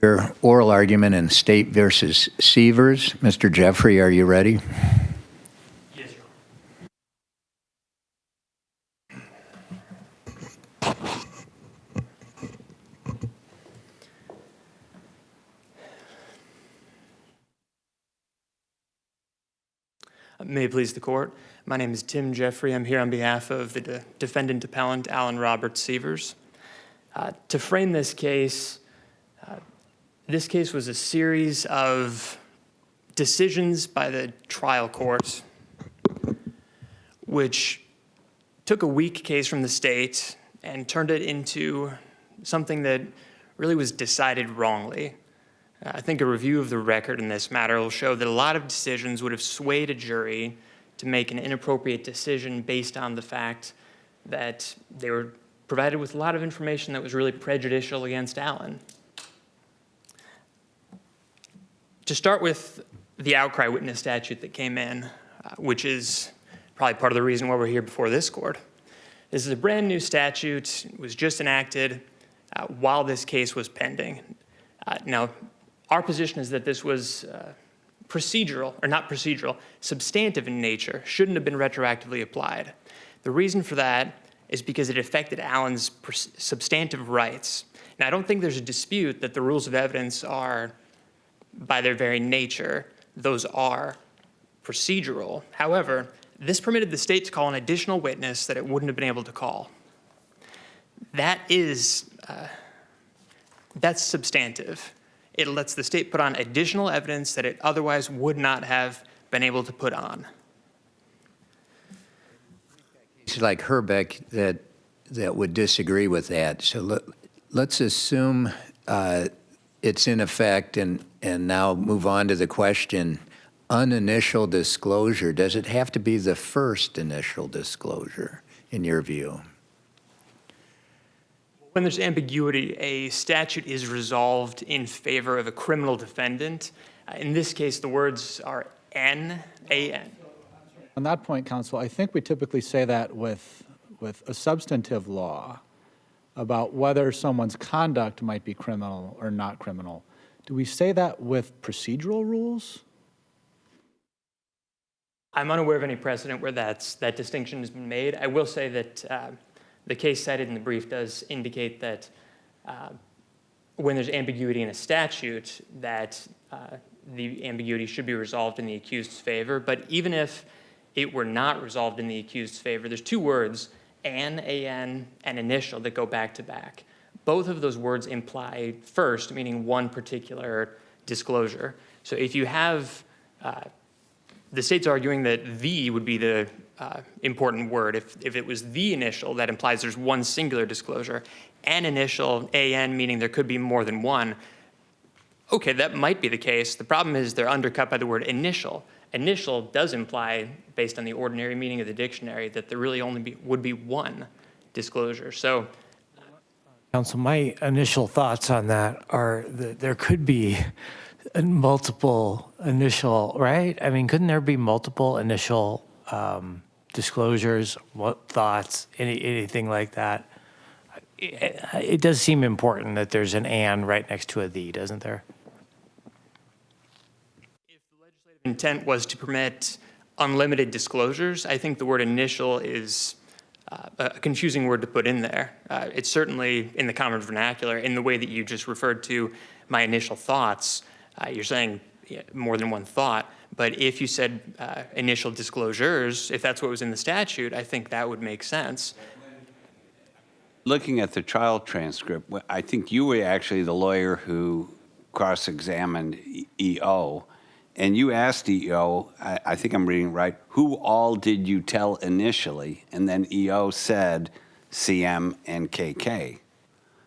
Your oral argument in State versus Sievers. Mr. Jeffrey, are you ready? Yes, Your Honor. May it please the court. My name is Tim Jeffrey. I'm here on behalf of the defendant appellant, Alan Robert Sievers. To frame this case was a series of decisions by the trial court which took a weak case from the state and turned it into something that really was decided wrongly. I think a review of the record in this matter will show that a lot of decisions would have swayed a jury to make an inappropriate decision based on the fact that they were provided with a lot of information that was really prejudicial against Alan. To start with the Outcry witness statute that came in, which is probably part of the reason why we're here before this court. This is a brand new statute. It was just enacted while this case was pending. Now, our position is that this was substantive in nature, shouldn't have been retroactively applied. The reason for that is because it affected Alan's substantive rights. Now, I don't think there's a dispute that the rules of evidence are, by their very nature, those are procedural. However, this permitted the state to call an additional witness that it wouldn't have been able to call. That's substantive. It lets the state put on additional evidence that it otherwise would not have been able to put on. It's like Herbeck that would disagree with that. So let's assume it's in effect and now move on to the question, uninitial disclosure. Does it have to be the first initial disclosure in your view? When there's ambiguity, a statute is resolved in favor of a criminal defendant. In this case, the words are N, A-N. On that point, counsel, I think we typically say that with a substantive law about whether someone's conduct might be criminal or not criminal. Do we say that with procedural rules? I'm unaware of any precedent where that distinction has been made. I will say that the case cited in the brief does indicate that when there's ambiguity in a statute, that the ambiguity should be resolved in the accused's favor. But even if it were not resolved in the accused's favor, there's two words, an, A-N, and initial, that go back to back. Both of those words imply first, meaning one particular disclosure. So if you have, the state's arguing that the would be the important word. If it was the initial, that implies there's one singular disclosure. An initial, A-N, meaning there could be more than one. Okay, that might be the case. The problem is they're undercut by the word initial. Initial does imply, based on the ordinary meaning of the dictionary, that there really only would be one disclosure. So, Counsel, my initial thoughts on that are that there could be multiple initial, right? I mean, couldn't there be multiple initial disclosures, what thoughts, anything like that? It does seem important that there's an and right next to a the, doesn't there? if the legislative intent was to permit unlimited disclosures, I think the word initial is a confusing word to put in there. It's certainly in the common vernacular, in the way that you just referred to my initial thoughts. You're saying more than one thought, but if you said initial disclosures, if that's what was in the statute, I think that would make sense. Looking at the trial transcript, I think you were actually the lawyer who cross-examined EO, and you asked EO, I think I'm reading right, who all did you tell initially? And then EO said CM and KK.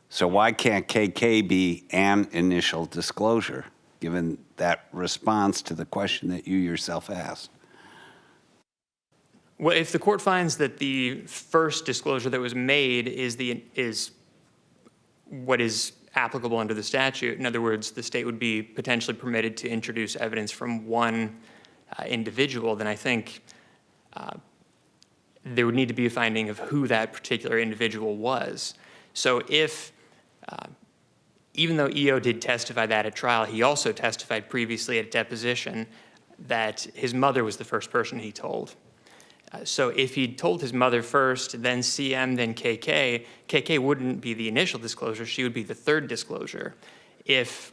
So why can't KK be an initial disclosure, given that response to the question that you yourself asked? Well, if the court finds that the first disclosure that was made is what is applicable under the statute, in other words, the state would be potentially permitted to introduce evidence from one individual, then I think there would need to be a finding of who that particular individual was. So if even though EO did testify that at trial, he also testified previously at deposition that his mother was the first person he told. So if he'd told his mother first, then CM, then KK wouldn't be the initial disclosure, she would be the third disclosure. If,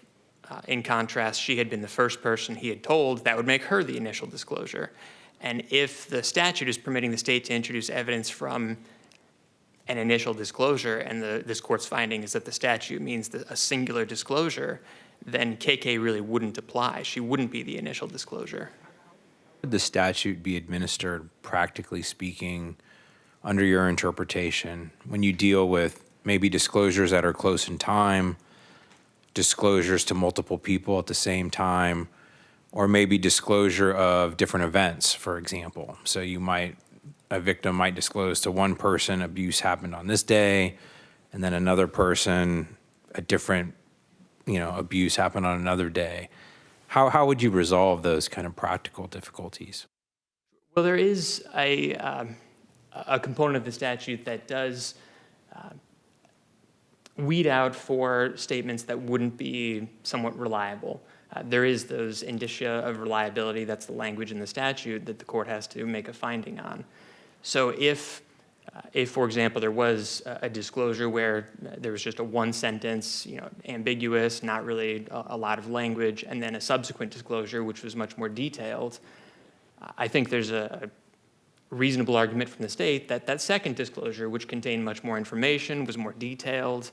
in contrast, she had been the first person he had told, that would make her the initial disclosure. And if the statute is permitting the state to introduce evidence from an initial disclosure, and this court's finding is that the statute means a singular disclosure, then KK really wouldn't apply. She wouldn't be the initial disclosure. Would the statute be administered, practically speaking, under your interpretation, when you deal with maybe disclosures that are close in time, disclosures to multiple people at the same time, or maybe disclosure of different events, for example? So a victim might disclose to one person abuse happened on this day, and then another person, a different, abuse happened on another day. How would you resolve those kind of practical difficulties? Well, there is a component of the statute that does weed out for statements that wouldn't be somewhat reliable. There is those indicia of reliability, that's the language in the statute that the court has to make a finding on. So if for example, there was a disclosure where there was just a one sentence, ambiguous, not really a lot of language, and then a subsequent disclosure which was much more detailed, I think there's a reasonable argument from the state that that second disclosure, which contained much more information, was more detailed,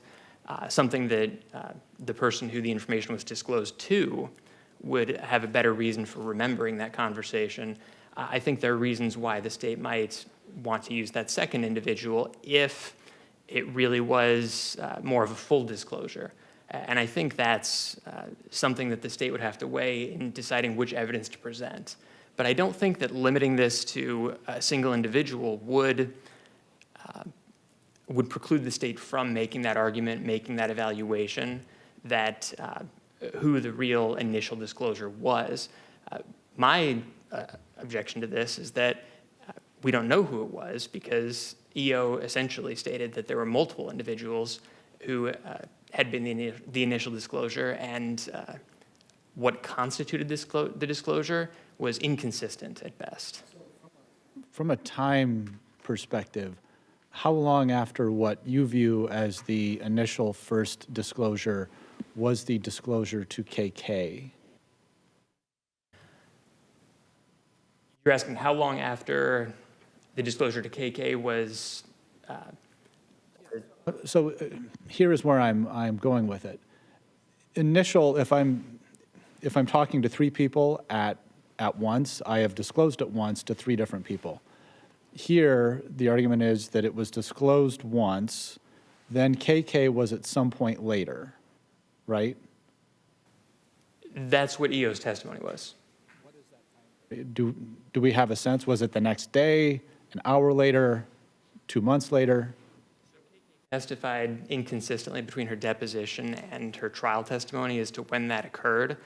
something that the person who the information was disclosed to would have a better reason for remembering that conversation. I think there are reasons why the state might want to use that second individual if it really was more of a full disclosure. And I think that's something that the state would have to weigh in deciding which evidence to present. But I don't think that limiting this to a single individual would preclude the state from making that argument, making that evaluation, that who the real initial disclosure was. My objection to this is that we don't know who it was because EO essentially stated that there were multiple individuals who had been the initial disclosure, and what constituted the disclosure was inconsistent at best. From a time perspective, how long after what you view as the initial first disclosure was the disclosure to KK? You're asking how long after the disclosure to KK was? So here is where I'm going with it. Initial, if I'm talking to three people at once, I have disclosed it once to three different people. Here, the argument is that it was disclosed once, then KK was at some point later, right? That's what EO's testimony was. Do we have a sense? Was it the next day, an hour later, 2 months later? Testified inconsistently between her deposition and her trial testimony as to when that occurred.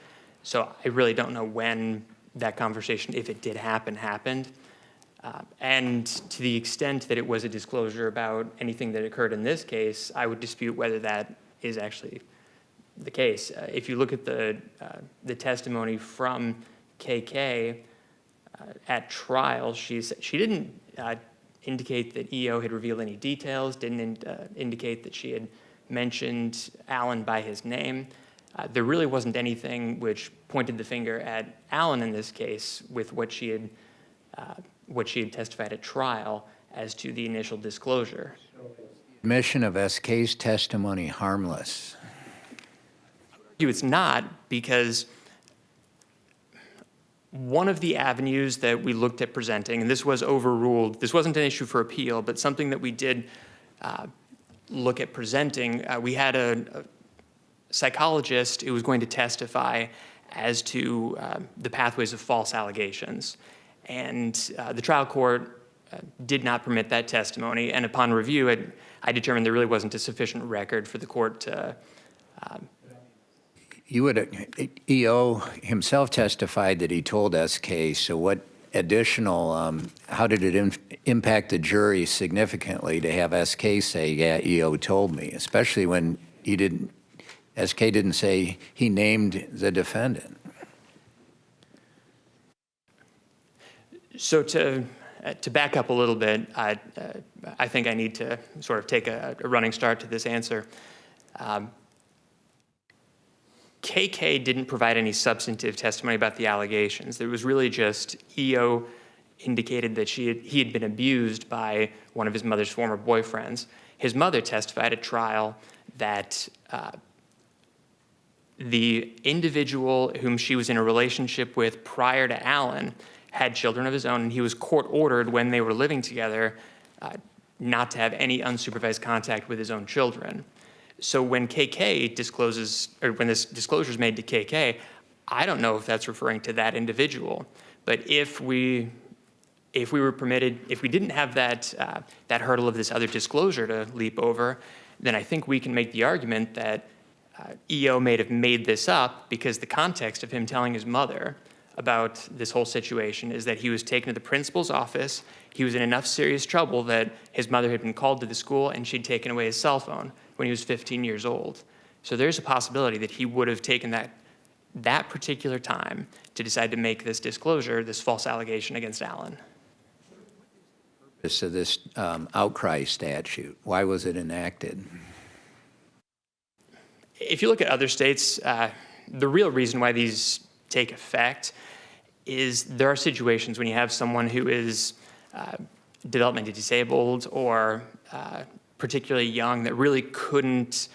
So I really don't know when that conversation, if it did happen, happened. And to the extent that it was a disclosure about anything that occurred in this case, I would dispute whether that is actually the case. If you look at the testimony from KK at trial, she didn't indicate that EO had revealed any details, didn't indicate that she had mentioned Alan by his name. There really wasn't anything which pointed the finger at Alan in this case with what she had testified at trial as to the initial disclosure. Admission of SK's testimony harmless? It's not, because one of the avenues that we looked at presenting, and this was overruled, this wasn't an issue for appeal, but something that we did look at presenting, we had a psychologist who was going to testify as to the pathways of false allegations. And the trial court did not permit that testimony, and upon review, I determined there really wasn't a sufficient record for the court to EO himself testified that he told SK, so what additional, how did it impact the jury significantly to have SK say, yeah, EO told me, especially when you didn't SK didn't say he named the defendant. So to back up a little bit, I think I need to sort of take a running start to this answer. KK didn't provide any substantive testimony about the allegations. It was really just EO indicated that he had been abused by one of his mother's former boyfriends. His mother testified at trial that the individual whom she was in a relationship with prior to Alan had children of his own, and he was court-ordered when they were living together not to have any unsupervised contact with his own children. So when KK discloses, or when this disclosure is made to KK, I don't know if that's referring to that individual. But if we were permitted, if we didn't have that hurdle of this other disclosure to leap over, then I think we can make the argument that EO may have made this up because the context of him telling his mother about this whole situation is that he was taken to the principal's office. He was in enough serious trouble that his mother had been called to the school and she'd taken away his cell phone when he was 15 years old. So there's a possibility that he would have taken that particular time to decide to make this disclosure, this false allegation against Alan. So this Outcry statute, why was it enacted? If you look at other states, the real reason why these take effect is there are situations when you have someone who is developmentally disabled or particularly young that really couldn't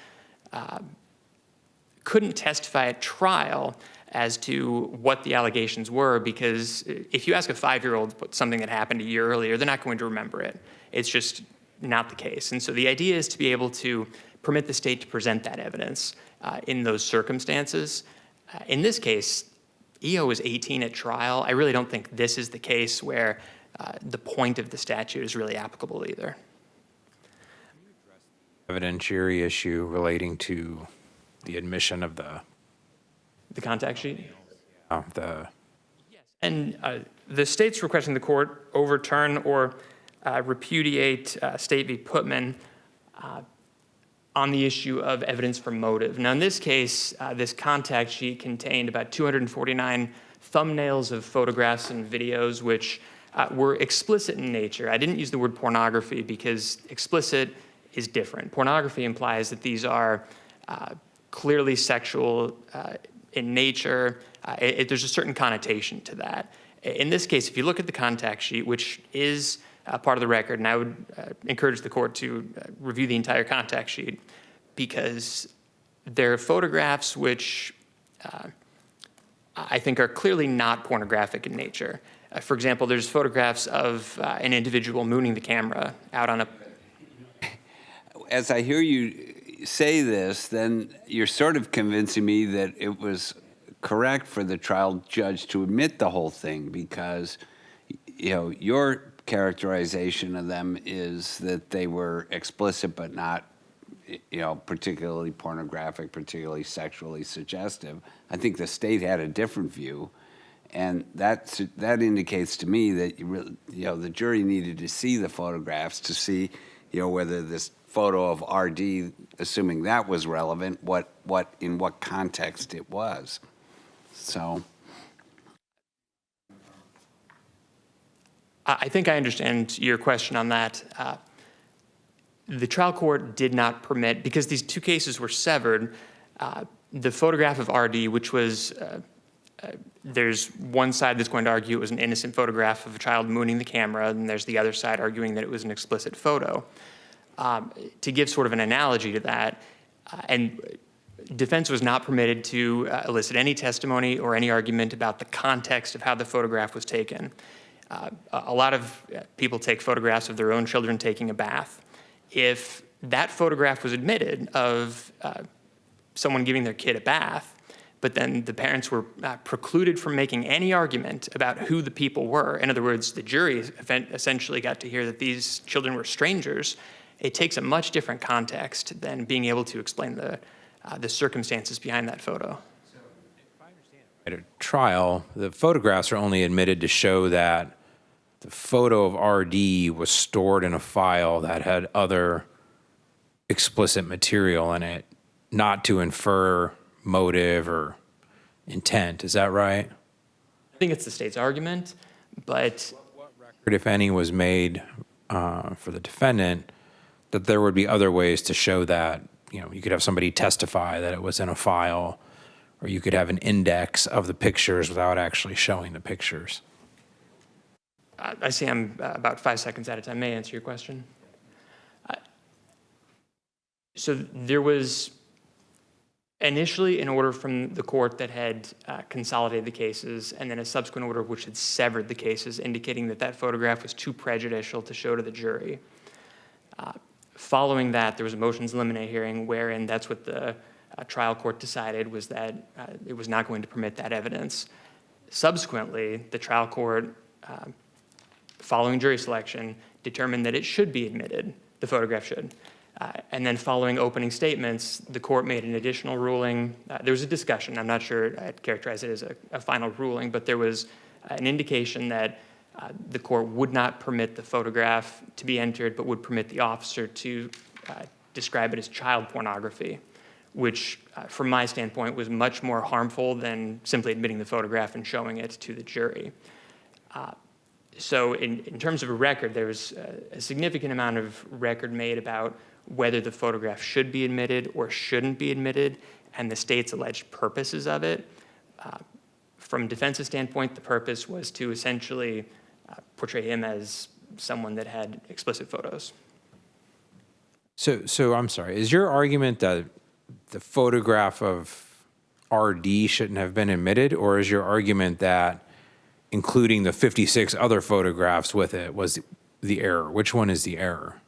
testify at trial as to what the allegations were, because if you ask a 5-year-old something that happened a year earlier, they're not going to remember it. It's just not the case. And so the idea is to be able to permit the state to present that evidence in those circumstances. In this case, EO was 18 at trial. I really don't think this is the case where the point of the statute is really applicable either. Evidentiary issue relating to the admission of the contact sheet? And the state's requesting the court overturn or repudiate State v. Putman on the issue of evidence for motive. Now, in this case, this contact sheet contained about 249 thumbnails of photographs and videos which were explicit in nature. I didn't use the word pornography because explicit is different. Pornography implies that these are clearly sexual in nature. There's a certain connotation to that. In this case, if you look at the contact sheet, which is part of the record, and I would encourage the court to review the entire contact sheet, because there are photographs which I think are clearly not pornographic in nature. For example, there's photographs of an individual mooning the camera out on a... As I hear you say this, then you're sort of convincing me that it was correct for the trial judge to admit the whole thing, because, you know, your characterization of them is that they were explicit but not, you know, particularly pornographic, particularly sexually suggestive. I think the state had a different view, and that indicates to me that the jury needed to see the photographs to see, you know, whether this photo of RD, assuming that was relevant, in what context it was. So I think I understand your question on that. The trial court did not permit, because these two cases were severed, the photograph of RD, which was, there's one side that's going to argue it was an innocent photograph of a child mooning the camera, and there's the other side arguing that it was an explicit photo. To give sort of an analogy to that, and defense was not permitted to elicit any testimony or any argument about the context of how the photograph was taken. A lot of people take photographs of their own children taking a bath. If that photograph was admitted of someone giving their kid a bath, but then the parents were precluded from making any argument about who the people were, in other words, the jury essentially got to hear that these children were strangers, it takes a much different context than being able to explain the circumstances behind that photo. at a trial, the photographs are only admitted to show that the photo of RD was stored in a file that had other explicit material in it. not to infer motive or intent. Is that right? I think it's the state's argument, but If any was made for the defendant, that there would be other ways to show that, you could have somebody testify that it was in a file, or you could have an index of the pictures without actually showing the pictures. I see I'm about 5 seconds out of time. May I answer your question? So there was initially an order from the court that had consolidated the cases, and then a subsequent order which had severed the cases, indicating that that photograph was too prejudicial to show to the jury. Following that, there was a motions limine hearing wherein that's what the trial court decided, was that it was not going to permit that evidence. Subsequently, the trial court, following jury selection, determined that it should be admitted, the photograph should. And then following opening statements, the court made an additional ruling. There was a discussion. I'm not sure I'd characterize it as a final ruling, but there was an indication that the court would not permit the photograph to be entered, but would permit the officer to describe it as child pornography, which from my standpoint was much more harmful than simply admitting the photograph and showing it to the jury. So in terms of a record, there was a significant amount of record made about whether the photograph should be admitted or shouldn't be admitted, and the state's alleged purposes of it. From defense's standpoint, the purpose was to essentially portray him as someone that had explicit photos. So I'm sorry, is your argument that the photograph of RD shouldn't have been admitted, or is your argument that including the 56 other photographs with it was the error? Which one is the error?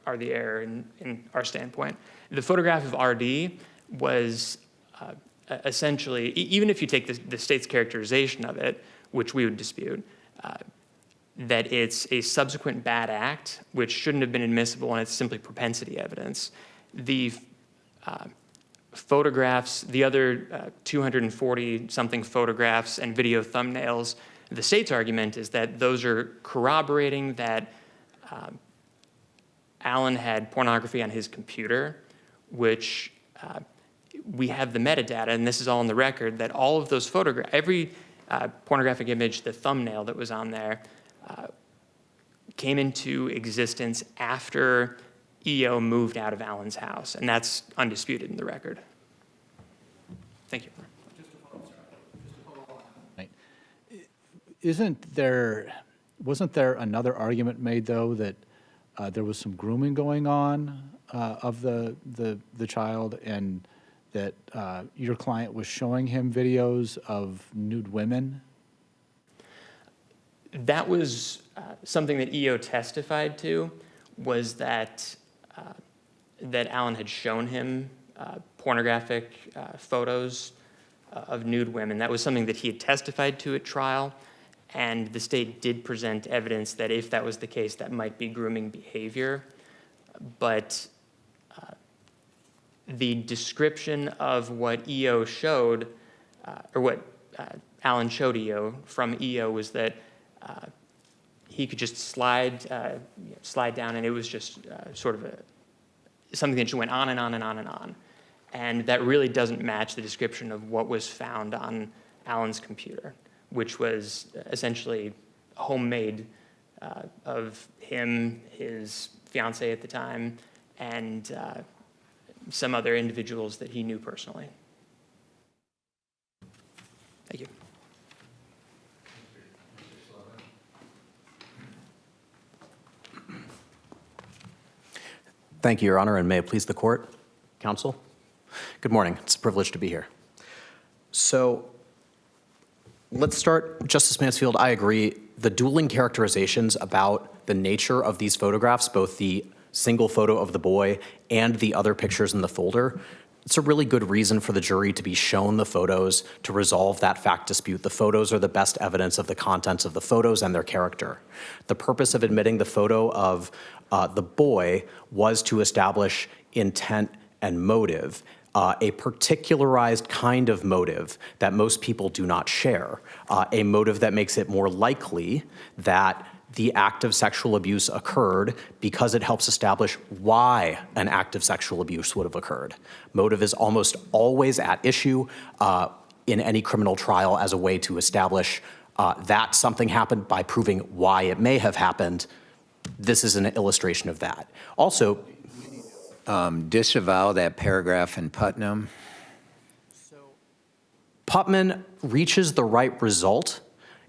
Are the error in our standpoint. The photograph of RD was essentially, even if you take the state's characterization of it, which we would dispute, that it's a subsequent bad act, which shouldn't have been admissible, and it's simply propensity evidence. The photographs, the other 240-something photographs and video thumbnails, the state's argument is that those are corroborating that Allen had pornography on his computer, which we have the metadata, and this is all on the record, that all of those photographs, every pornographic image, the thumbnail that was on there, came into existence after EO moved out of Allen's house, and that's undisputed in the record. Thank you. Right. Wasn't there another argument made, though, that there was some grooming going on of the child, and that your client was showing him videos of nude women? That was something that EO testified to, was that that Allen had shown him pornographic photos of nude women. That was something that he had testified to at trial, and the state did present evidence that if that was the case, that might be grooming behavior. But the description of what EO showed, or what Allen showed EO from EO, was that he could just slide down, and it was just sort of something that just went on and on and on and on. And that really doesn't match the description of what was found on Allen's computer, which was essentially homemade of him, his fiancée at the time, and some other individuals that he knew personally. Thank you. Thank you, Your Honor, and may it please the court, counsel. Good morning. It's a privilege to be here. So let's start. Justice Mansfield, I agree. The dueling characterizations about the nature of these photographs, both the single photo of the boy and the other pictures in the folder, it's a really good reason for the jury to be shown the photos to resolve that fact dispute. The photos are the best evidence of the contents of the photos and their character. The purpose of admitting the photo of the boy was to establish intent and motive, a particularized kind of motive that most people do not share, a motive that makes it more likely that the act of sexual abuse occurred because it helps establish why an act of sexual abuse would have occurred. Motive is almost always at issue in any criminal trial as a way to establish that something happened by proving why it may have happened. This is an illustration of that. Also, Disavow that paragraph in Putnam. Putman reaches the right result.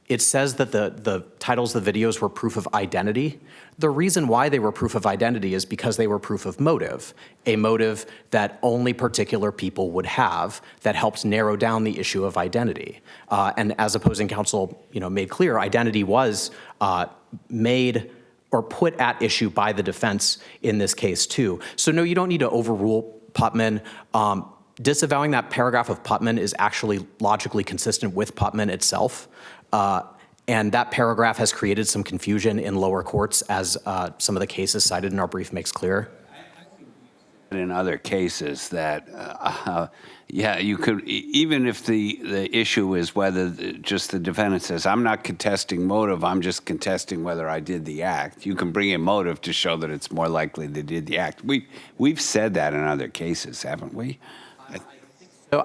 It says that the titles of the videos were proof of identity. The reason why they were proof of identity is because they were proof of motive, a motive that only particular people would have that helps narrow down the issue of identity. And as opposing counsel, made clear, identity was made or put at issue by the defense in this case too. So no, you don't need to overrule Putman. Disavowing that paragraph of Putman is actually logically consistent with Putman itself. And that paragraph has created some confusion in lower courts, as some of the cases cited in our brief makes clear. In other cases that, you could, even if the issue is whether just the defendant says, I'm not contesting motive, I'm just contesting whether I did the act, you can bring in motive to show that it's more likely they did the act. We've said that in other cases, haven't we? So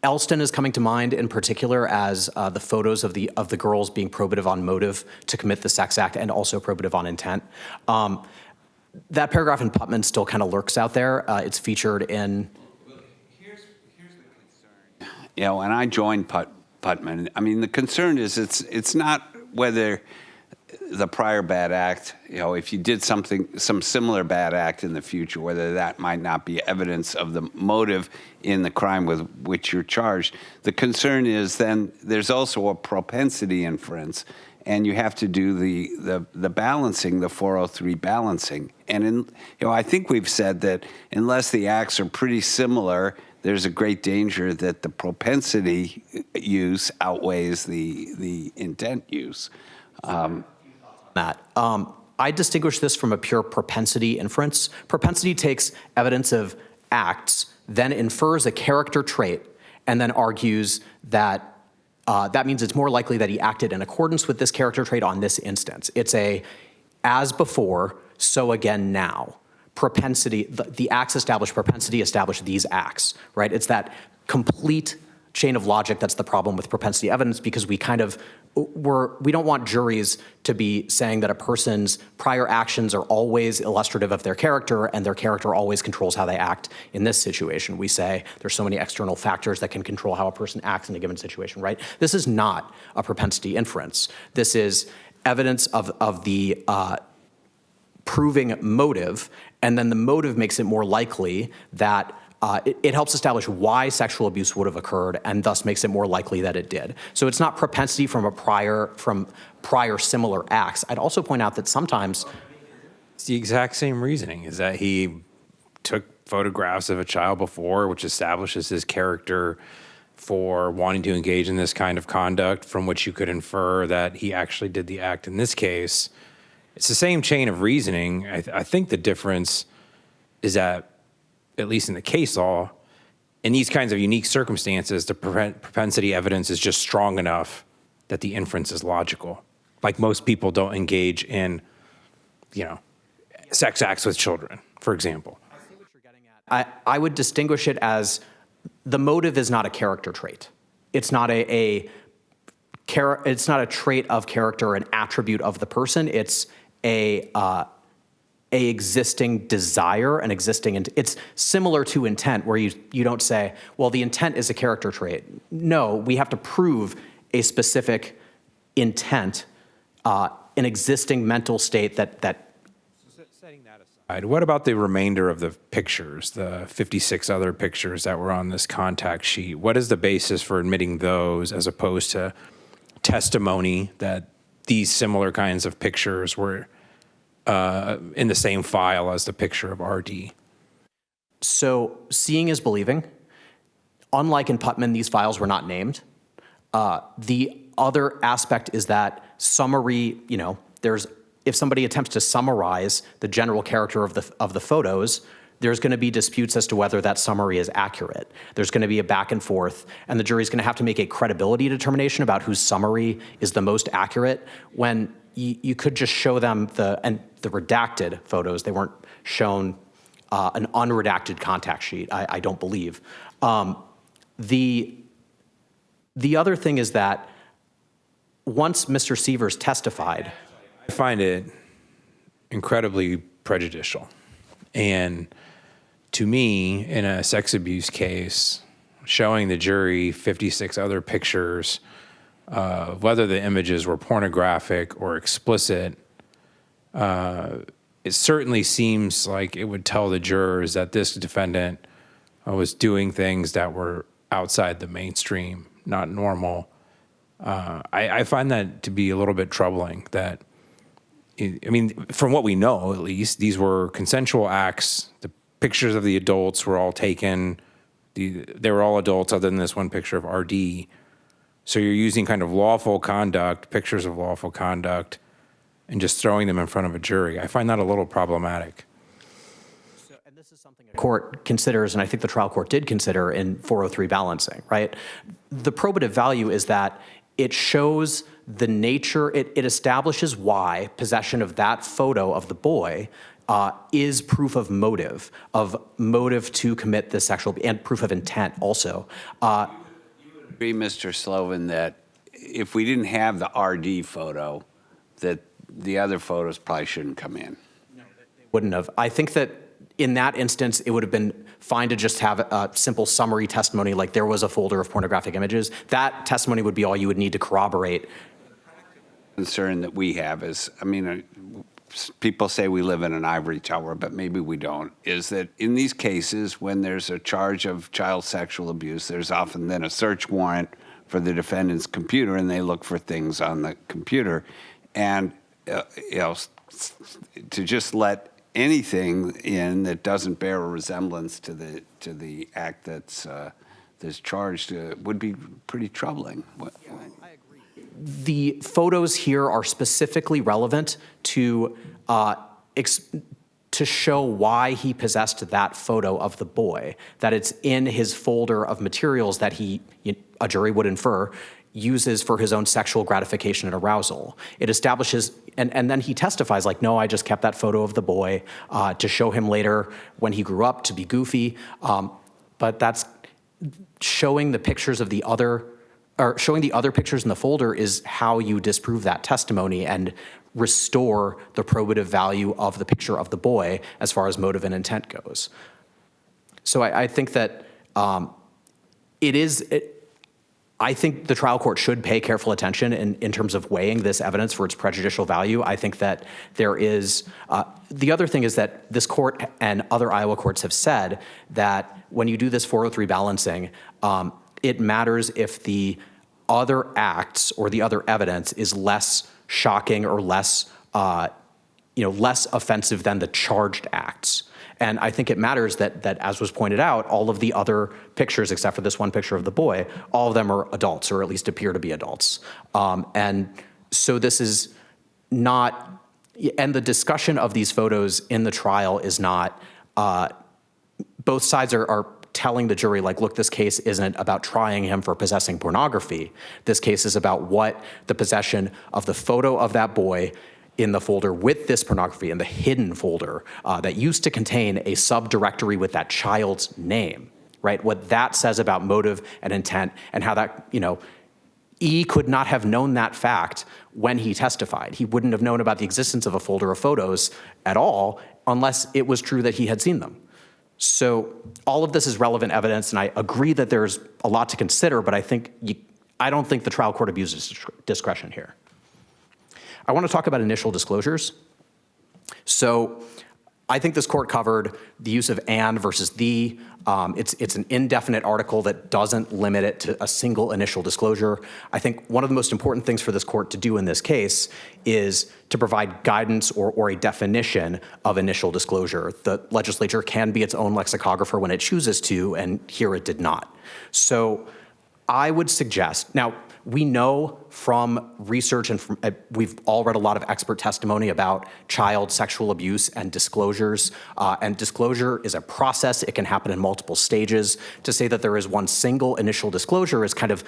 Elston is coming to mind in particular as the photos of the girls being probative on motive to commit the sex act and also probative on intent. That paragraph in Putman still kind of lurks out there. It's featured in. Here's the concern. When I joined Putman, I mean, the concern is it's not whether the prior bad act, if you did some similar bad act in the future, whether that might not be evidence of the motive in the crime with which you're charged. The concern is then there's also a propensity inference, and you have to do the balancing, the 403 balancing. And I think we've said that unless the acts are pretty similar, there's a great danger that the propensity use outweighs the intent use. I distinguish this from a pure propensity inference. Propensity takes evidence of acts, then infers a character trait, and then argues that that means it's more likely that he acted in accordance with this character trait on this instance. It's a as before, so again now. Propensity, the acts establish propensity, establish these acts, right? It's that complete chain of logic that's the problem with propensity evidence, because we don't want juries to be saying that a person's prior actions are always illustrative of their character and their character always controls how they act in this situation. We say there's so many external factors that can control how a person acts in a given situation, right? This is not a propensity inference. This is evidence of the proving motive, and then the motive makes it more likely that it helps establish why sexual abuse would have occurred and thus makes it more likely that it did. So it's not propensity from prior similar acts. I'd also point out that sometimes It's the exact same reasoning, is that he took photographs of a child before, which establishes his character for wanting to engage in this kind of conduct, from which you could infer that he actually did the act in this case. It's the same chain of reasoning. I think the difference is that, at least in the case law, in these kinds of unique circumstances, the propensity evidence is just strong enough that the inference is logical. Like most people don't engage in, sex acts with children, for example. I see what you're getting at. I would distinguish it as the motive is not a character trait. It's not it's not a trait of character, an attribute of the person. It's a existing desire, an existing, it's similar to intent, where you don't say, well, the intent is a character trait. No, we have to prove a specific intent, an existing mental state that. Setting that aside, what about the remainder of the pictures, the 56 other pictures that were on this contact sheet? What is the basis for admitting those as opposed to testimony that these similar kinds of pictures were in the same file as the picture of RD? So seeing is believing. Unlike in Putman, these files were not named. The other aspect is that summary, if somebody attempts to summarize the general character of the photos, there's going to be disputes as to whether that summary is accurate. There's going to be a back and forth, and the jury's going to have to make a credibility determination about whose summary is the most accurate, when you could just show them the redacted photos. They weren't shown an unredacted contact sheet, I don't believe. The other thing is that once Mr. Sievers testified, I find it incredibly prejudicial. And to me, in a sex abuse case, showing the jury 56 other pictures of whether the images were pornographic or explicit, it certainly seems like it would tell the jurors that this defendant was doing things that were outside the mainstream, not normal. I find that to be a little bit troubling. That, I mean, from what we know, at least, these were consensual acts. The pictures of the adults were all taken. They were all adults other than this one picture of RD. So you're using kind of lawful conduct, pictures of lawful conduct, and just throwing them in front of a jury. I find that a little problematic. And this is something a court considers, and I think the trial court did consider in 403 balancing, right? The probative value is that it shows the nature, it establishes why possession of that photo of the boy is proof of motive to commit the sexual, and proof of intent also. Agree, Mr. Sloven, that if we didn't have the RD photo, that the other photos probably shouldn't come in. Wouldn't have. I think that in that instance, it would have been fine to just have a simple summary testimony, like there was a folder of pornographic images. That testimony would be all you would need to corroborate. Concern that we have is, I mean, people say we live in an ivory tower, but maybe we don't, is that in these cases, when there's a charge of child sexual abuse, there's often then a search warrant for the defendant's computer, and they look for things on the computer. And, you know, to just let anything in that doesn't bear a resemblance to the act that's charged would be pretty troubling. The photos here are specifically relevant to show why he possessed that photo of the boy, that it's in his folder of materials that a jury would infer, uses for his own sexual gratification and arousal. It establishes, and then he testifies like, no, I just kept that photo of the boy to show him later when he grew up to be goofy. But that's showing the pictures of the other, or showing the other pictures in the folder is how you disprove that testimony and restore the probative value of the picture of the boy as far as motive and intent goes. So I think that I think the trial court should pay careful attention in terms of weighing this evidence for its prejudicial value. I think that there is, the other thing is that this court and other Iowa courts have said that when you do this 403 balancing, it matters if the other acts or the other evidence is less shocking or less offensive than the charged acts. And I think it matters that as was pointed out, all of the other pictures, except for this one picture of the boy, all of them are adults, or at least appear to be adults. And so this is not, and the discussion of these photos in the trial is not, both sides are telling the jury, like, look, this case isn't about trying him for possessing pornography. This case is about what the possession of the photo of that boy in the folder with this pornography, in the hidden folder that used to contain a subdirectory with that child's name, right? What that says about motive and intent, and how that, E could not have known that fact when he testified. He wouldn't have known about the existence of a folder of photos at all unless it was true that he had seen them. So all of this is relevant evidence, and I agree that there's a lot to consider, but I don't think the trial court abuses discretion here. I want to talk about initial disclosures. So I think this court covered the use of and versus the. It's an indefinite article that doesn't limit it to a single initial disclosure. I think one of the most important things for this court to do in this case is to provide guidance or a definition of initial disclosure. The legislature can be its own lexicographer when it chooses to, and here it did not. So I would suggest, now, We know from research and from, we've all read a lot of expert testimony about child sexual abuse and disclosures. And disclosure is a process. It can happen in multiple stages. To say that there is one single initial disclosure is kind of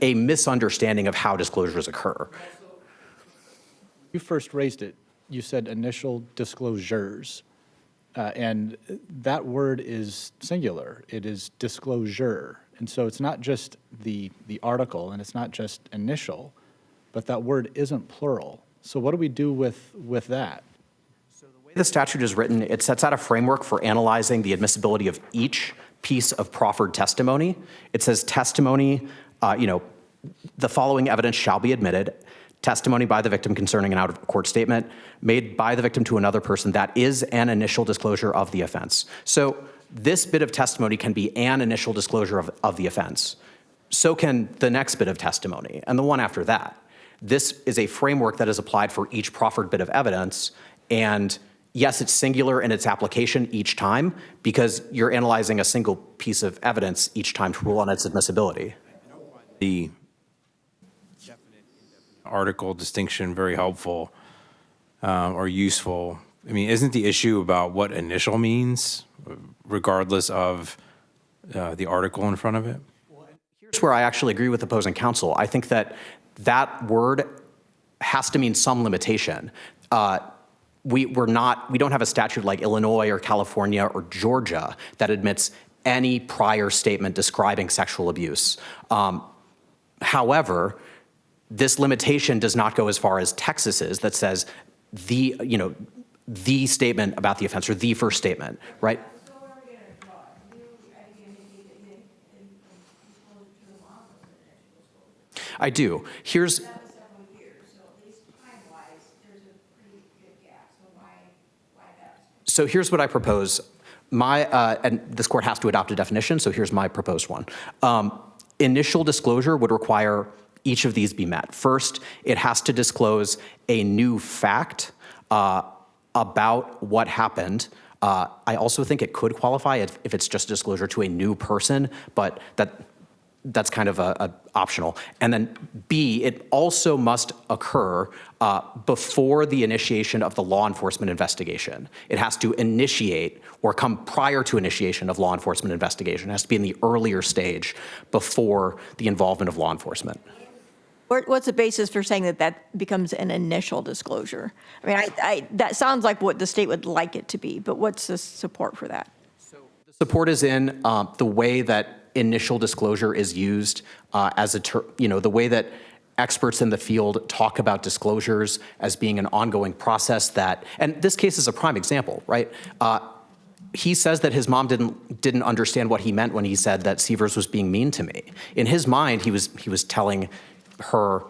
a misunderstanding of how disclosures occur. You first raised it, you said initial disclosures. And that word is singular. It is disclosure. And so it's not just the article, and it's not just initial, but that word isn't plural. So what do we do with that? So the way the statute is written, it sets out a framework for analyzing the admissibility of each piece of proffered testimony. It says testimony, the following evidence shall be admitted. Testimony by the victim concerning an out-of-court statement made by the victim to another person that is an initial disclosure of the offense. So this bit of testimony can be an initial disclosure of the offense. So can the next bit of testimony and the one after that. This is a framework that is applied for each proffered bit of evidence. And yes, it's singular in its application each time because you're analyzing a single piece of evidence each time to rule on its admissibility. The article distinction very helpful or useful. I mean, isn't the issue about what initial means, regardless of the article in front of it? Here's where I actually agree with opposing counsel. I think that that word has to mean some limitation. We don't have a statute like Illinois or California or Georgia that admits any prior statement describing sexual abuse. However, this limitation does not go as far as Texas's that says the statement about the offense or the first statement, right? So what are we going to draw? You disclosure to the law enforcement disclosure. I do. Here's That was several years, so at least time-wise, there's a pretty good gap. So why that? So here's what I propose. And this court has to adopt a definition, so here's my proposed one. Initial disclosure would require each of these be met. First, it has to disclose a new fact about what happened. I also think it could qualify if it's just disclosure to a new person, but that's kind of a optional. And then B, it also must occur before the initiation of the law enforcement investigation. It has to initiate or come prior to initiation of law enforcement investigation. It has to be in the earlier stage before the involvement of law enforcement. What's the basis for saying that becomes an initial disclosure? I mean, that sounds like what the state would like it to be, but what's the support for that? The support is in the way that initial disclosure is used as a term, the way that experts in the field talk about disclosures as being an ongoing process that, and this case is a prime example, right? He says that his mom didn't understand what he meant when he said that Sievers was being mean to me. In his mind, he was telling her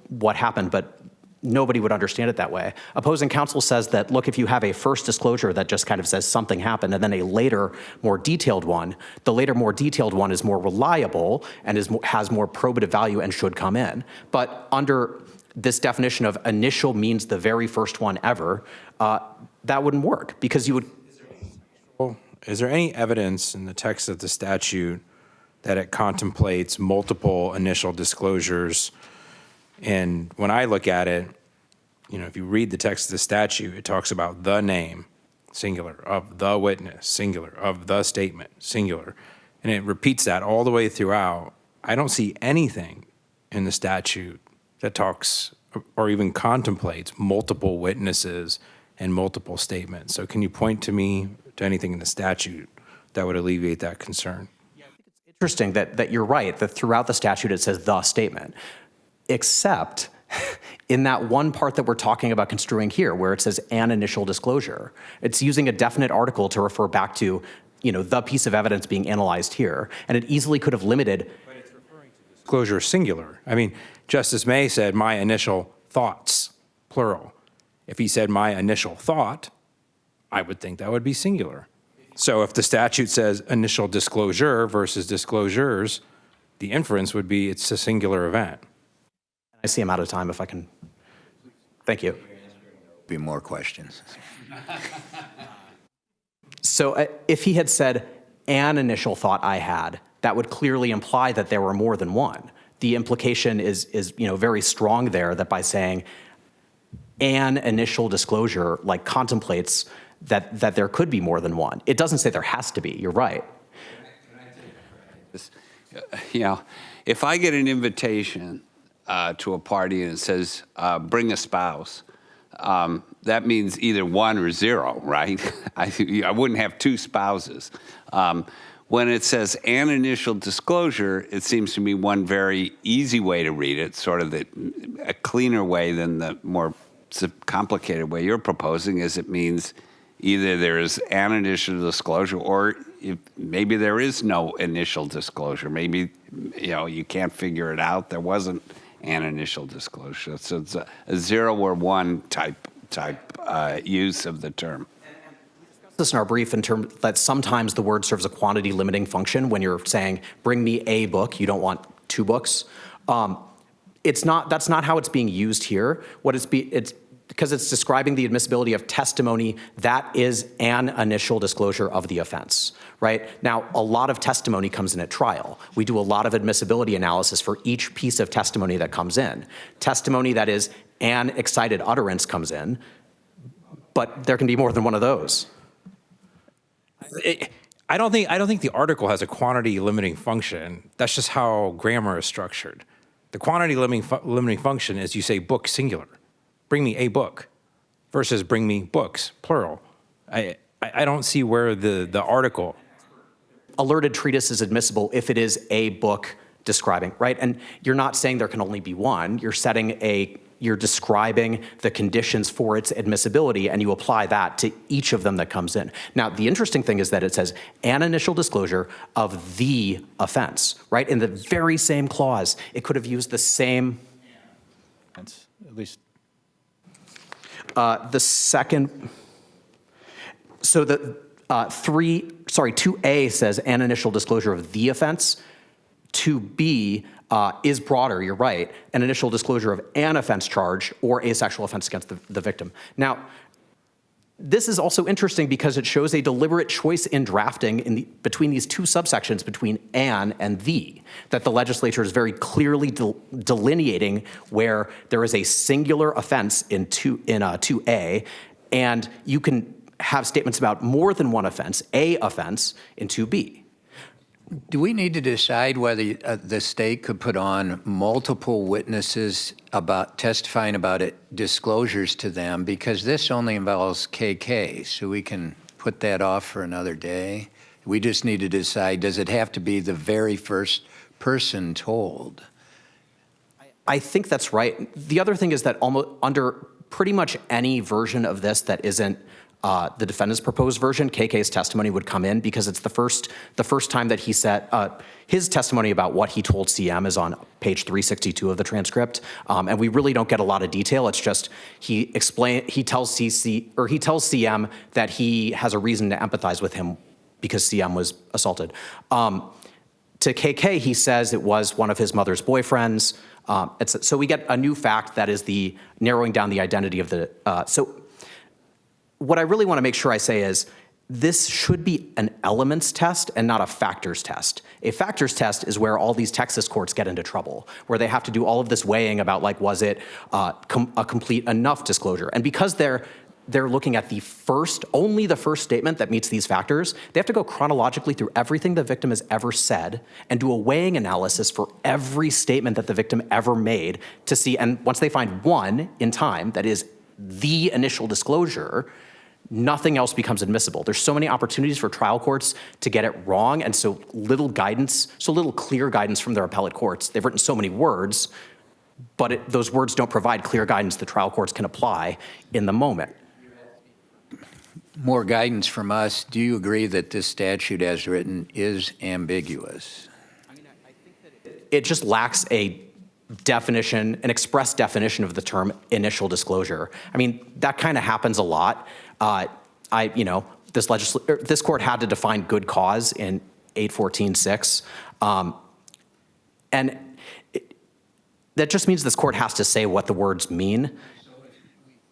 what happened, but nobody would understand it that way. Opposing counsel says that, look, if you have a first disclosure that just kind of says something happened and then a later, more detailed one, the later, more detailed one is more reliable and has more probative value and should come in. But under this definition of initial means the very first one ever, that wouldn't work because you would. Is there any evidence in the text of the statute that it contemplates multiple initial disclosures? And when I look at it, if you read the text of the statute, it talks about the name, singular, of the witness, singular, of the statement, singular. And it repeats that all the way throughout. I don't see anything in the statute that talks or even contemplates multiple witnesses and multiple statements. So can you point to me to anything in the statute that would alleviate that concern? Interesting that you're right, that throughout the statute it says the statement, except in that one part that we're talking about construing here where it says an initial disclosure. It's using a definite article to refer back to, the piece of evidence being analyzed here, and it easily could have limited. But it's referring to disclosure singular. I mean, Justice May said my initial thoughts, plural. If he said my initial thought, I would think that would be singular. So if the statute says initial disclosure versus disclosures, the inference would be it's a singular event. I see I'm out of time if I can. Thank you. Be more questions. So if he had said an initial thought I had, that would clearly imply that there were more than one. the implication is very strong there that by saying an initial disclosure like contemplates that there could be more than one. It doesn't say there has to be. You're right. If I get an invitation to a party and it says, bring a spouse, that means either 1 or 0, right? I wouldn't have 2 spouses. When it says an initial disclosure, it seems to me one very easy way to read it, sort of a cleaner way than the more complicated way you're proposing, is it means either there is an initial disclosure or maybe there is no initial disclosure. Maybe, you can't figure it out. There wasn't an initial disclosure. So it's a 0 or 1 type use of the term. This in our brief in terms that sometimes the word serves a quantity limiting function when you're saying, bring me a book, you don't want 2 books. That's not how it's being used here. It's because it's describing the admissibility of testimony that is an initial disclosure of the offense, right? Now, a lot of testimony comes in at trial. We do a lot of admissibility analysis for each piece of testimony that comes in. Testimony that is an excited utterance comes in, but there can be more than one of those. I don't think the article has a quantity limiting function. That's just how grammar is structured. The quantity limiting function is you say book singular. Bring me a book versus bring me books, plural. I don't see where the article. Alerted treatise is admissible if it is a book describing, right? And you're not saying there can only be one. You're describing the conditions for its admissibility, and you apply that to each of them that comes in. Now, the interesting thing is that it says an initial disclosure of the offense, right? In the very same clause, it could have used the same. At least. The second, so the 2A says an initial disclosure of the offense. 2B is broader, you're right, an initial disclosure of an offense charge or a sexual offense against the victim. Now, this is also interesting because it shows a deliberate choice in drafting between these 2 subsections, between an and the, that the legislature is very clearly delineating where there is a singular offense in 2A, and you can have statements about more than one offense, a offense, in 2B. Do we need to decide whether the state could put on multiple witnesses about testifying about it, disclosures to them? Because this only involves KK, so we can put that off for another day. We just need to decide, does it have to be the very first person told? I think that's right. The other thing is that almost under pretty much any version of this that isn't the defendant's proposed version, KK's testimony would come in because it's the first time that he said his testimony about what he told CM is on page 362 of the transcript, and we really don't get a lot of detail. It's just he tells CM that he has a reason to empathize with him because CM was assaulted. To KK, he says it was one of his mother's boyfriends. So we get a new fact that is the narrowing down the identity of the. So what I really want to make sure I say is this should be an elements test and not a factors test. A factors test is where all these Texas courts get into trouble, where they have to do all of this weighing about was it a complete enough disclosure. And because they're looking at only the first statement that meets these factors, they have to go chronologically through everything the victim has ever said and do a weighing analysis for every statement that the victim ever made to see, and once they find one in time that is the initial disclosure, nothing else becomes admissible. There's so many opportunities for trial courts to get it wrong, and so little clear guidance from their appellate courts. They've written so many words, but those words don't provide clear guidance the trial courts can apply in the moment. More guidance from us. Do you agree that this statute as written is ambiguous? I think that it just lacks an express definition of the term initial disclosure. I mean, that kind of happens a lot. This court had to define good cause in 814-6, and that just means this court has to say what the words mean.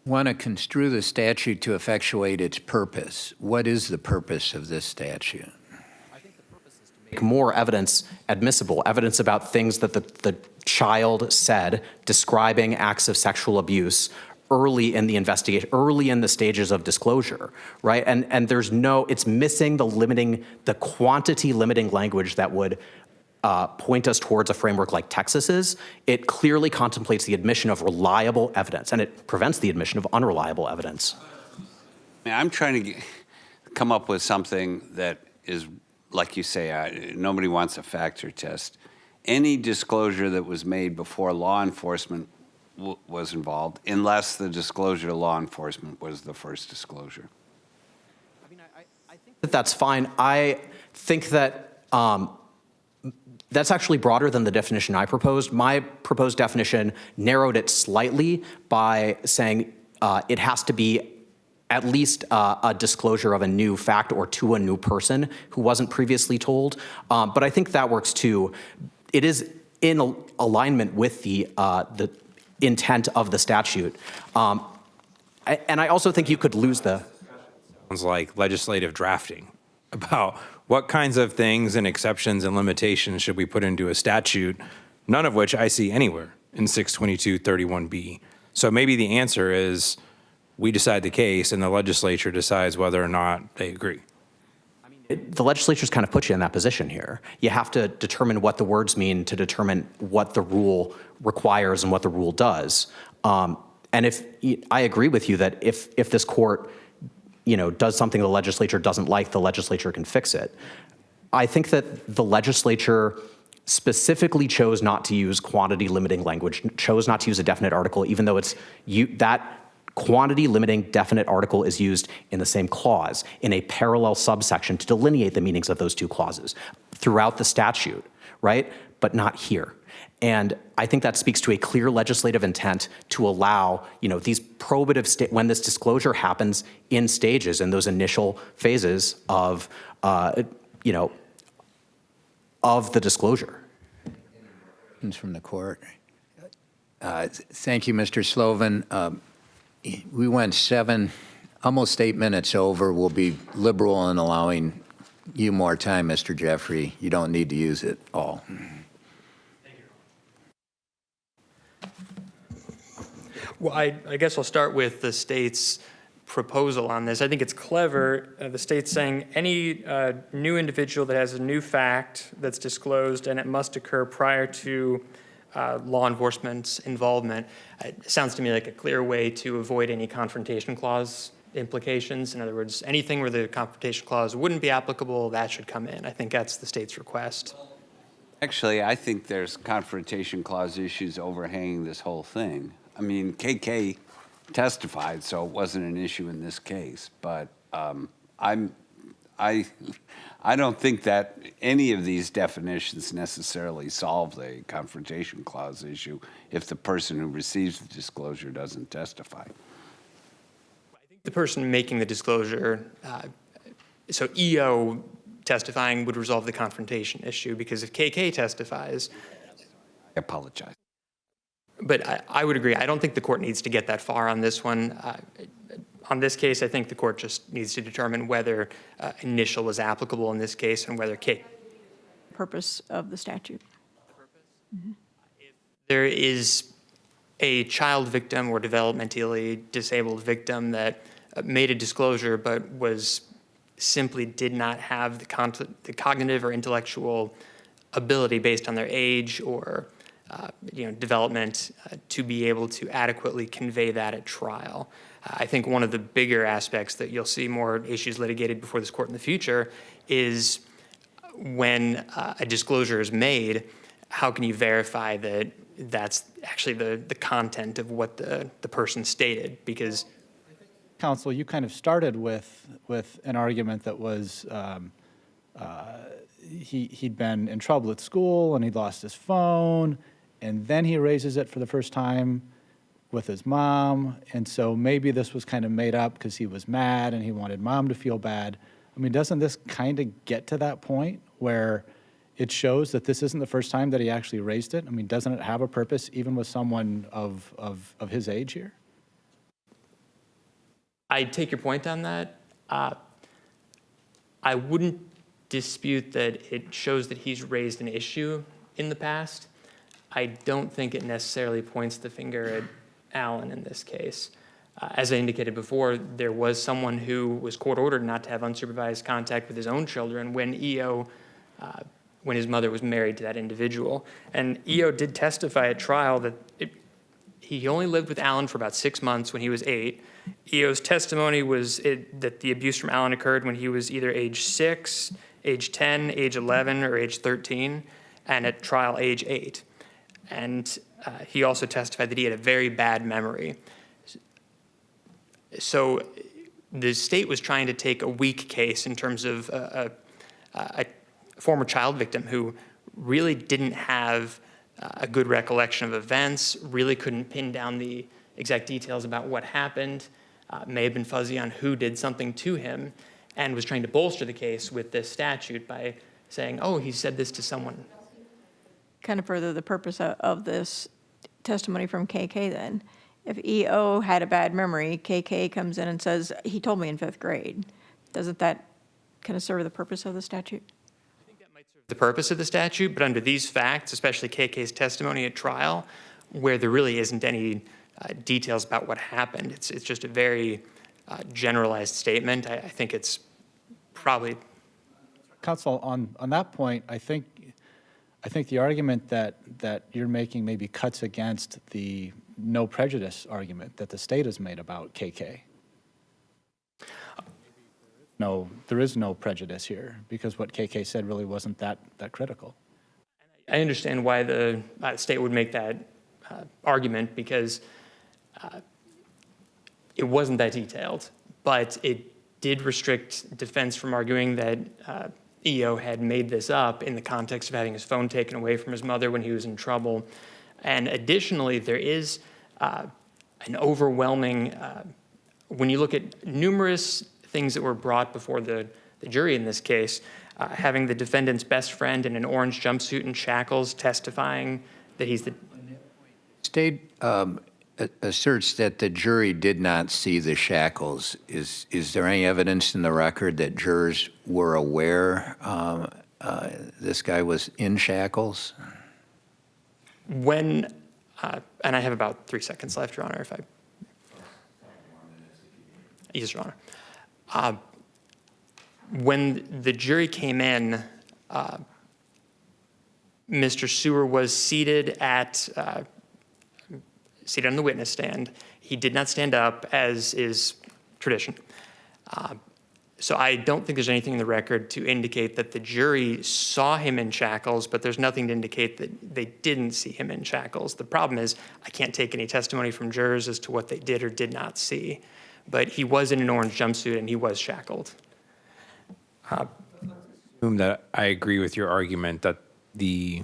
Want to construe the statute to effectuate its purpose. What is the purpose of this statute? I think the purpose is to make more evidence admissible, evidence about things that the child said describing acts of sexual abuse early in the investigation, early in the stages of disclosure, right? And there's no, it's missing the quantity limiting language that would point us towards a framework like Texas's. It clearly contemplates the admission of reliable evidence, and it prevents the admission of unreliable evidence. I'm trying to come up with something that is, like you say, nobody wants a factor test. Any disclosure that was made before law enforcement was involved, unless the disclosure to law enforcement was the first disclosure. I mean, I think that that's fine. I think that that's actually broader than the definition I proposed. My proposed definition narrowed it slightly by saying it has to be at least a disclosure of a new fact or to a new person who wasn't previously told. But I think that works too. It is in alignment with the intent of the statute. And I also think you could lose the... Sounds like legislative drafting about what kinds of things and exceptions and limitations should we put into a statute, none of which I see anywhere in 622-31B. So maybe the answer is we decide the case and the legislature decides whether or not they agree. The legislature's kind of put you in that position here. You have to determine what the words mean to determine what the rule requires and what the rule does. And if I agree with you that if this court, does something the legislature doesn't like, the legislature can fix it. I think that the legislature specifically chose not to use quantity limiting language, chose not to use a definite article, even though that quantity limiting definite article is used in the same clause in a parallel subsection to delineate the meanings of those two clauses throughout the statute, right? But not here. And I think that speaks to a clear legislative intent to allow, these probative when this disclosure happens in stages, in those initial phases of, of the disclosure. From the court. Thank you, Mr. Sloven. We went almost 8 minutes over. We'll be liberal in allowing you more time, Mr. Jeffrey. You don't need to use it all. Well, I guess I'll start with the state's proposal on this. I think it's clever. The state's saying any new individual that has a new fact that's disclosed and it must occur prior to law enforcement's involvement. It sounds to me like a clear way to avoid any confrontation clause implications. In other words, anything where the confrontation clause wouldn't be applicable, that should come in. I think that's the state's request. Actually, I think there's confrontation clause issues overhanging this whole thing. I mean, KK testified, so it wasn't an issue in this case. But I don't think that any of these definitions necessarily solve the confrontation clause issue if the person who receives the disclosure doesn't testify. I think the person making the disclosure, so EO testifying would resolve the confrontation issue, because if KK testifies... I apologize. But I would agree. I don't think the court needs to get that far on this one. On this case, I think the court just needs to determine whether initial is applicable in this case and whether Purpose of the statute. If there is a child victim or developmentally disabled victim that made a disclosure but simply did not have the cognitive or intellectual ability based on their age or development to be able to adequately convey that at trial. I think one of the bigger aspects that you'll see more issues litigated before this court in the future is when a disclosure is made, how can you verify that that's actually the content of what the person stated? Because Counsel, you kind of started with an argument that was he'd been in trouble at school and he'd lost his phone, and then he raises it for the first time with his mom, and so maybe this was kind of made up because he was mad and he wanted mom to feel bad. I mean, doesn't this kind of get to that point where it shows that this isn't the first time that he actually raised it? I mean, doesn't it have a purpose even with someone of his age here? I take your point on that. I wouldn't dispute that it shows that he's raised an issue in the past. I don't think it necessarily points the finger at Allen in this case. As I indicated before, there was someone who was court-ordered not to have unsupervised contact with his own children when when his mother was married to that individual. And EO did testify at trial that he only lived with Allen for about 6 months when he was 8. EO's testimony was that the abuse from Allen occurred when he was either age 6, age 10, age 11, or age 13, and at trial, age 8. And he also testified that he had a very bad memory. So the state was trying to take a weak case in terms of a former child victim who really didn't have a good recollection of events, really couldn't pin down the exact details about what happened, may have been fuzzy on who did something to him, and was trying to bolster the case with this statute by saying, oh, he said this to someone. Kind of further the purpose of this testimony from KK then. If EO had a bad memory, KK comes in and says, he told me in 5th grade. Doesn't that kind of serve the purpose of the statute? I think that might serve the purpose of the statute, but under these facts, especially KK's testimony at trial, where there really isn't any details about what happened, it's just a very generalized statement. I think it's probably... Counsel, on that point, I think the argument that you're making maybe cuts against the no prejudice argument that the state has made about KK. No, there is no prejudice here because what KK said really wasn't that critical. I understand why the state would make that argument because it wasn't that detailed, but it did restrict defense from arguing that EO had made this up in the context of having his phone taken away from his mother when he was in trouble. And additionally, there is an overwhelming, when you look at numerous things that were brought before the jury in this case, having the defendant's best friend in an orange jumpsuit and shackles testifying that he's the... State asserts that the jury did not see the shackles. Is there any evidence in the record that jurors were aware this guy was in shackles? When, and I have about 3 seconds left, Your Honor, if I... Yes, Your Honor. When the jury came in, Mr. Sewer was seated on the witness stand. He did not stand up, as is tradition. So I don't think there's anything in the record to indicate that the jury saw him in shackles, but there's nothing to indicate that they didn't see him in shackles. The problem is I can't take any testimony from jurors as to what they did or did not see. But he was in an orange jumpsuit and he was shackled. That I agree with your argument that the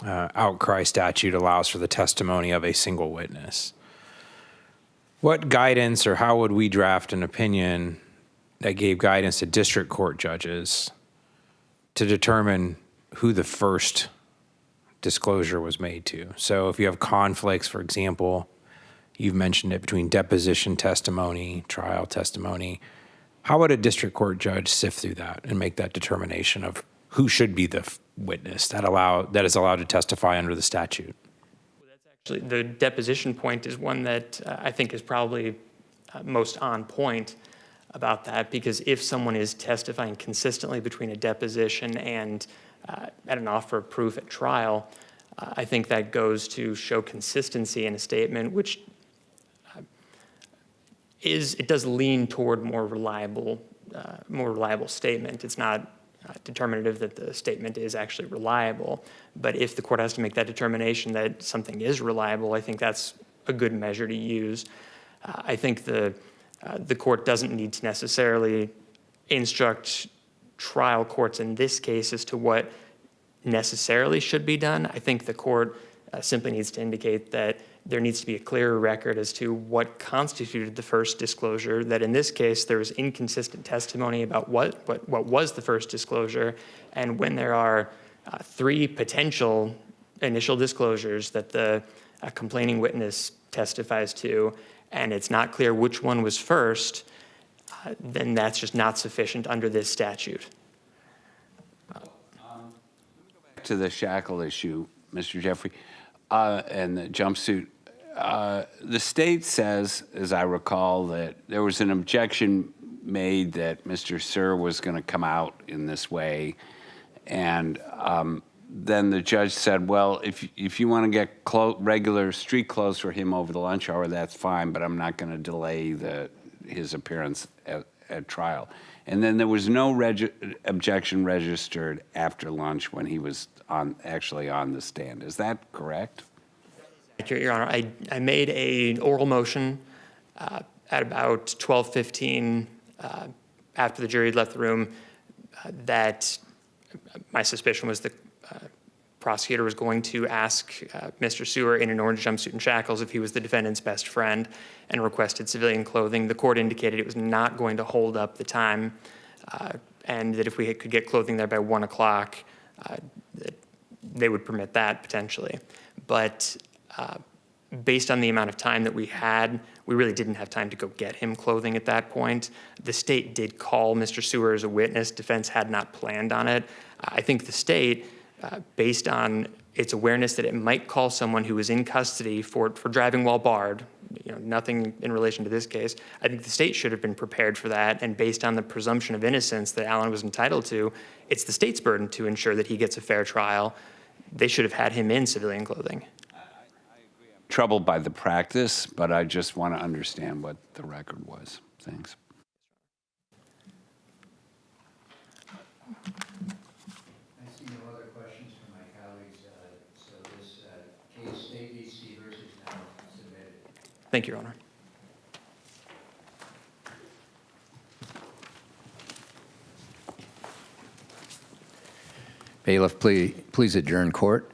Outcry statute allows for the testimony of a single witness. What guidance or how would we draft an opinion that gave guidance to district court judges to determine who the first disclosure was made to? So if you have conflicts, for example, you've mentioned it between deposition testimony, trial testimony, how would a district court judge sift through that and make that determination of who should be the witness that is allowed to testify under the statute? Well, that's actually, the deposition point is one that I think is probably most on point about that, because if someone is testifying consistently between a deposition and at an offer of proof at trial, I think that goes to show consistency in a statement, which it does lean toward more reliable statement. It's not determinative that the statement is actually reliable, but if the court has to make that determination that something is reliable, I think that's a good measure to use. I think the court doesn't need to necessarily instruct trial courts in this case as to what necessarily should be done. I think the court simply needs to indicate that there needs to be a clearer record as to what constituted the first disclosure, that in this case there was inconsistent testimony about what was the first disclosure, and when there are 3 potential initial disclosures that the complaining witness testifies to, and it's not clear which one was first, then that's just not sufficient under this statute. to the shackle issue, Mr. Jeffrey, and the jumpsuit, the state says, as I recall, that there was an objection made that Mr. Sir was going to come out in this way, and then the judge said, well, if you want to get regular street clothes for him over the lunch hour, that's fine, but I'm not going to delay his appearance at trial. And then there was no objection registered after lunch when he was actually on the stand. Is that correct? Accurate, Your Honor. I made an oral motion at about 12:15 after the jury had left the room that my suspicion was the prosecutor was going to ask Mr. Sewer in an orange jumpsuit and shackles if he was the defendant's best friend and requested civilian clothing. The court indicated it was not going to hold up the time and that if we could get clothing there by 1 o'clock, that they would permit that potentially. But based on the amount of time that we had, we really didn't have time to go get him clothing at that point. The state did call Mr. Sewer as a witness. Defense had not planned on it. I think the state, based on its awareness that it might call someone who was in custody for driving while barred, nothing in relation to this case, I think the state should have been prepared for that. And based on the presumption of innocence that Alan was entitled to, it's the state's burden to ensure that he gets a fair trial. They should have had him in civilian clothing. Troubled by the practice, but I just want to understand what the record was. Thanks. I see no other questions from my colleagues, so this case, State v. Sievers, is now submitted. Thank you, Your Honor. Bailiff, please adjourn court.